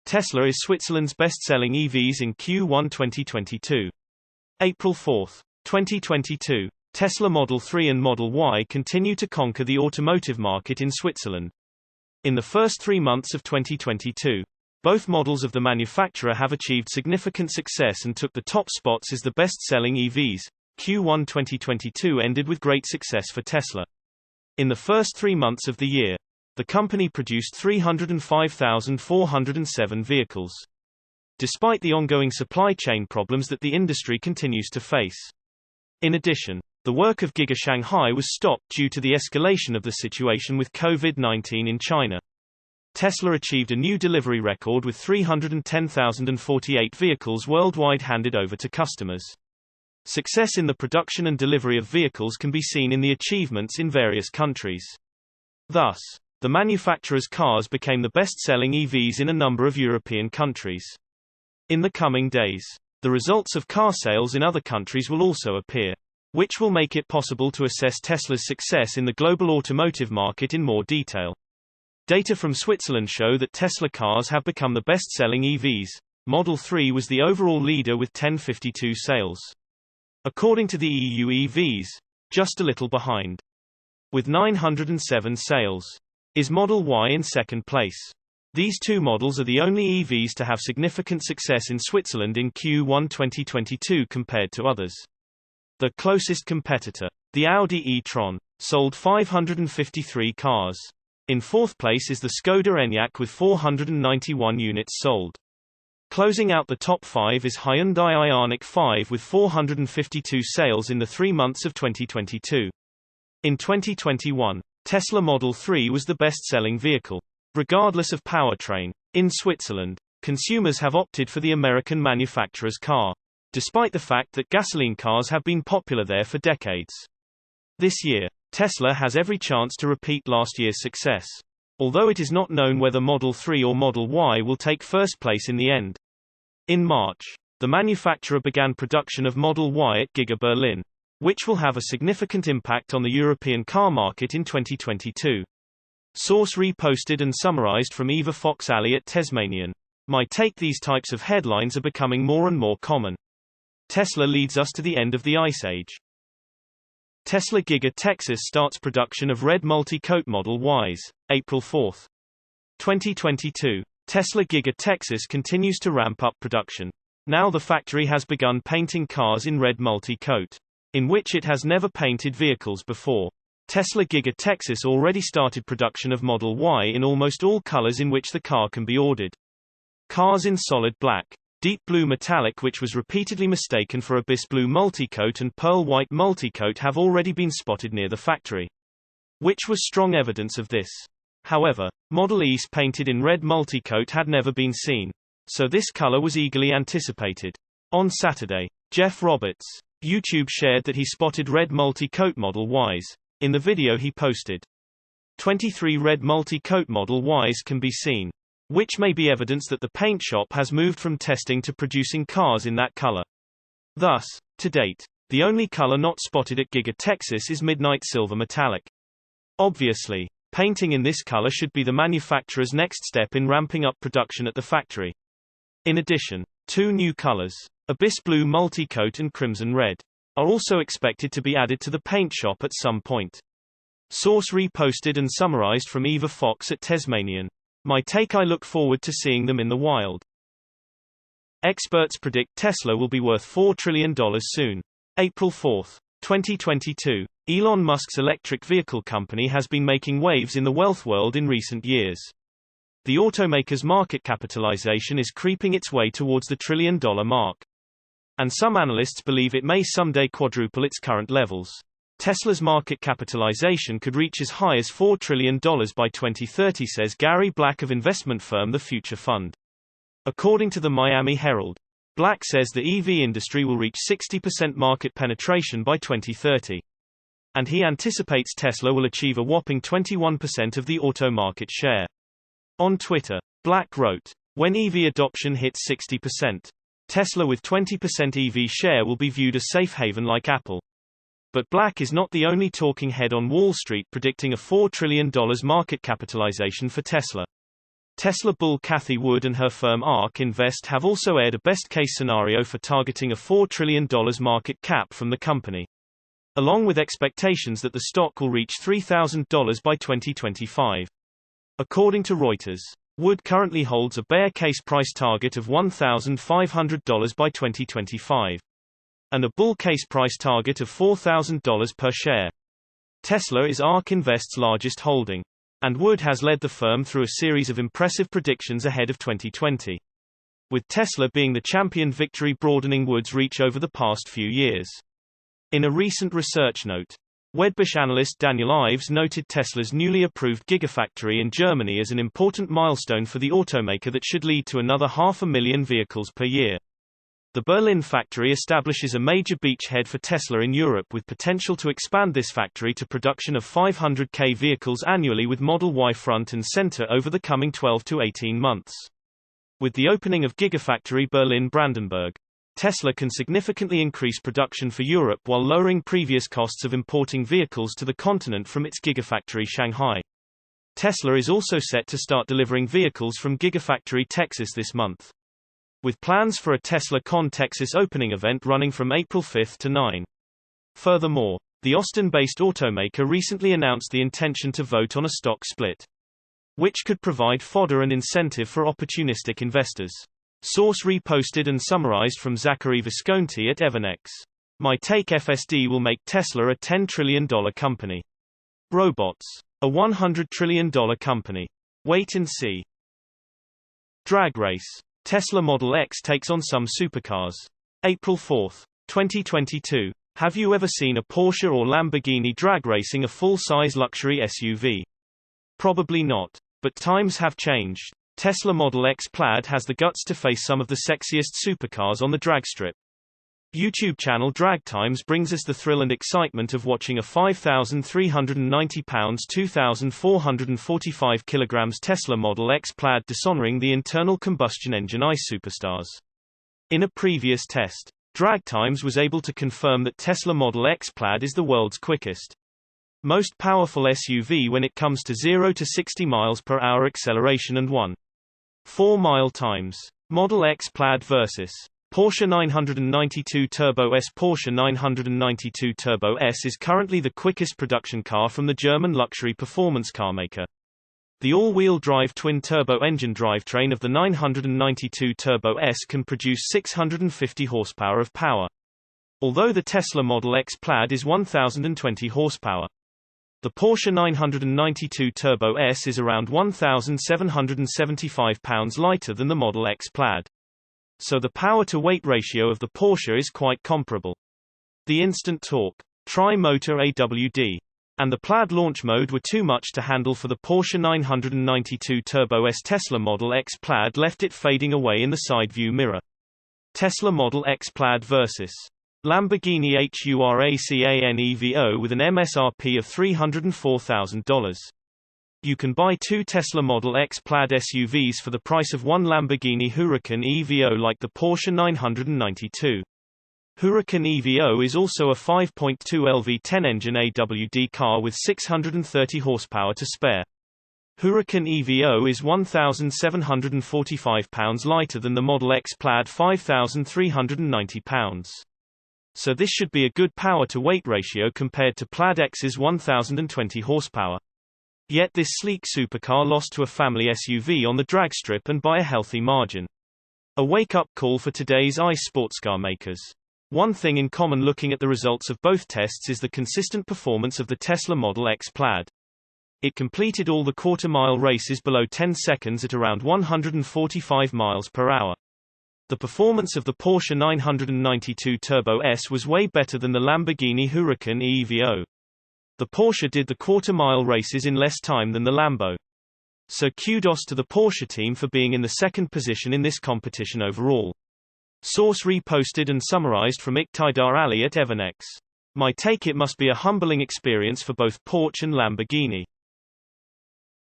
Tesla is Switzerland's best-selling EVs in Q1 2022. April 4, 2022. Tesla Model 3 and Model Y continue to conquer the automotive market in Switzerland. In the first 3 months of 2022, both models of the manufacturer have achieved significant success and took the top spots as the best-selling EVs. Q1 2022 ended with great success for Tesla. In the first 3 months of the year, the company produced 305,407 vehicles. Despite the ongoing supply chain problems that the industry continues to face. In addition, the work of Giga Shanghai was stopped due to the escalation of the situation with COVID-19 in China. Tesla achieved a new delivery record with 310,048 vehicles worldwide handed over to customers. Success in the production and delivery of vehicles can be seen in the achievements in various countries. Thus, the manufacturer's cars became the best-selling EVs in a number of European countries. In the coming days, the results of car sales in other countries will also appear, which will make it possible to assess Tesla's success in the global automotive market in more detail. Data from Switzerland show that Tesla cars have become the best-selling EVs. Model 3 was the overall leader with 1052 sales. According to the EU EVs, just a little behind, with 907 sales, is Model Y in second place. These two models are the only EVs to have significant success in Switzerland in Q1 2022 compared to others. The closest competitor, the Audi e-tron, sold 553 cars. In fourth place is the Skoda Enyaq with 491 units sold. Closing out the top 5 is Hyundai Ioniq 5 with 452 sales in the 3 months of 2022. In 2021, Tesla Model 3 was the best-selling vehicle, regardless of powertrain. In Switzerland, consumers have opted for the American manufacturer's car, despite the fact that gasoline cars have been popular there for decades. This year, Tesla has every chance to repeat last year's success, although it is not known whether Model 3 or Model Y will take first place in the end. In March, the manufacturer began production of Model Y at Giga Berlin, which will have a significant impact on the European car market in 2022. Source reposted and summarized from Eva Fox Ali at Tasmanian. My take: these types of headlines are becoming more and more common. Tesla leads us to the end of the Ice Age. Tesla Giga Texas starts production of red multi-coat Model Ys, April 4, 2022. Tesla Giga Texas continues to ramp up production. Now the factory has begun painting cars in red multi-coat, in which it has never painted vehicles before. Tesla Giga Texas already started production of Model Y in almost all colors in which the car can be ordered. Cars in solid black, deep blue metallic, which was repeatedly mistaken for abyss blue multicoat, and pearl white multicoat have already been spotted near the factory, which was strong evidence of this. However, Model E's painted in red multicoat had never been seen, so this color was eagerly anticipated. On Saturday, Jeff Roberts' YouTube shared that he spotted red multi-coat Model Ys. In the video he posted, 23 red multi-coat Model Ys can be seen, which may be evidence that the paint shop has moved from testing to producing cars in that color. Thus, to date, the only color not spotted at Giga Texas is Midnight Silver Metallic. Obviously, painting in this color should be the manufacturer's next step in ramping up production at the factory. In addition, 2 new colors, Abyss Blue Multicoat and Crimson Red, are also expected to be added to the paint shop at some point. Source reposted and summarized from Eva Fox at Tasmanian. My take: I look forward to seeing them in the wild. Experts predict Tesla will be worth $4 trillion soon. April 4, 2022. Elon Musk's electric vehicle company has been making waves in the wealth world in recent years. The automaker's market capitalization is creeping its way towards the $1 trillion mark, and some analysts believe it may someday quadruple its current levels. Tesla's market capitalization could reach as high as $4 trillion by 2030, says Gary Black of investment firm The Future Fund. According to the Miami Herald, Black says the EV industry will reach 60% market penetration by 2030. And he anticipates Tesla will achieve a whopping 21% of the auto market share. On Twitter, Black wrote, "When EV adoption hits 60%, Tesla with 20% EV share will be viewed as safe haven like Apple." But Black is not the only talking head on Wall Street predicting a $4 trillion market capitalization for Tesla. Tesla bull Cathie Wood and her firm ARK Invest have also aired a best-case scenario for targeting a $4 trillion market cap from the company, along with expectations that the stock will reach $3,000 by 2025. According to Reuters, Wood currently holds a bear case price target of $1,500 by 2025, and a bull case price target of $4,000 per share. Tesla is ARK Invest's largest holding, and Wood has led the firm through a series of impressive predictions ahead of 2020, with Tesla being the champion victory broadening Wood's reach over the past few years. In a recent research note, Wedbush analyst Daniel Ives noted Tesla's newly approved Gigafactory in Germany as an important milestone for the automaker that should lead to another 500,000 vehicles per year. The Berlin factory establishes a major beachhead for Tesla in Europe, with potential to expand this factory to production of 500,000 vehicles annually with Model Y front and center over the coming 12 to 18 months. With the opening of Gigafactory Berlin-Brandenburg, Tesla can significantly increase production for Europe while lowering previous costs of importing vehicles to the continent from its Gigafactory Shanghai. Tesla is also set to start delivering vehicles from Gigafactory Texas this month, with plans for a Tesla Con Texas opening event running from April 5 to 9. Furthermore, the Austin-based automaker recently announced the intention to vote on a stock split, which could provide fodder and incentive for opportunistic investors. Source reposted and summarized from Zachary Visconti at Evernex. My take: FSD will make Tesla a $10 trillion company. Robots, a $100 trillion company. Wait and see. Drag race. Tesla Model X takes on some supercars. April 4, 2022. Have you ever seen a Porsche or Lamborghini drag racing a full-size luxury SUV? Probably not. But times have changed. Tesla Model X Plaid has the guts to face some of the sexiest supercars on the dragstrip. YouTube channel Drag Times brings us the thrill and excitement of watching a 5,390 pounds 2,445 kilograms Tesla Model X Plaid dishonoring the internal combustion engine ICE superstars. In a previous test, Drag Times was able to confirm that Tesla Model X Plaid is the world's quickest, most powerful SUV when it comes to 0 to 60 miles per hour acceleration and 1.4 mile times. Model X Plaid vs. Porsche 992 Turbo S. Porsche 992 Turbo S is currently the quickest production car from the German luxury performance car maker. The all-wheel drive twin-turbo engine drivetrain of the 992 Turbo S can produce 650 horsepower of power, although the Tesla Model X Plaid is 1,020 horsepower. The Porsche 992 Turbo S is around 1,775 pounds lighter than the Model X Plaid, so the power-to-weight ratio of the Porsche is quite comparable. The instant torque, tri-motor AWD, and the Plaid launch mode were too much to handle for the Porsche 992 Turbo S. Tesla Model X Plaid left it fading away in the side view mirror. Tesla Model X Plaid vs. Lamborghini Huracan with an MSRP of $304,000. You can buy two Tesla Model X Plaid SUVs for the price of one Lamborghini Huracan EVO like the Porsche 992. Huracan EVO is also a 5.2 LV10 engine AWD car with 630 horsepower to spare. Huracan EVO is 1,745 pounds lighter than the Model X Plaid 5,390 pounds. So this should be a good power-to-weight ratio compared to Plaid X's 1,020 horsepower. Yet this sleek supercar lost to a family SUV on the dragstrip and by a healthy margin. A wake-up call for today's ICE sportscar makers. One thing in common looking at the results of both tests is the consistent performance of the Tesla Model X Plaid. It completed all the quarter-mile races below 10 seconds at around 145 miles per hour. The performance of the Porsche 992 Turbo S was way better than the Lamborghini Huracan EVO. The Porsche did the quarter-mile races in less time than the Lambo. So kudos to the Porsche team for being in the second position in this competition overall. Source reposted and summarized from Iqtidar Ali at Evernex. My take: it must be a humbling experience for both Porsche and Lamborghini.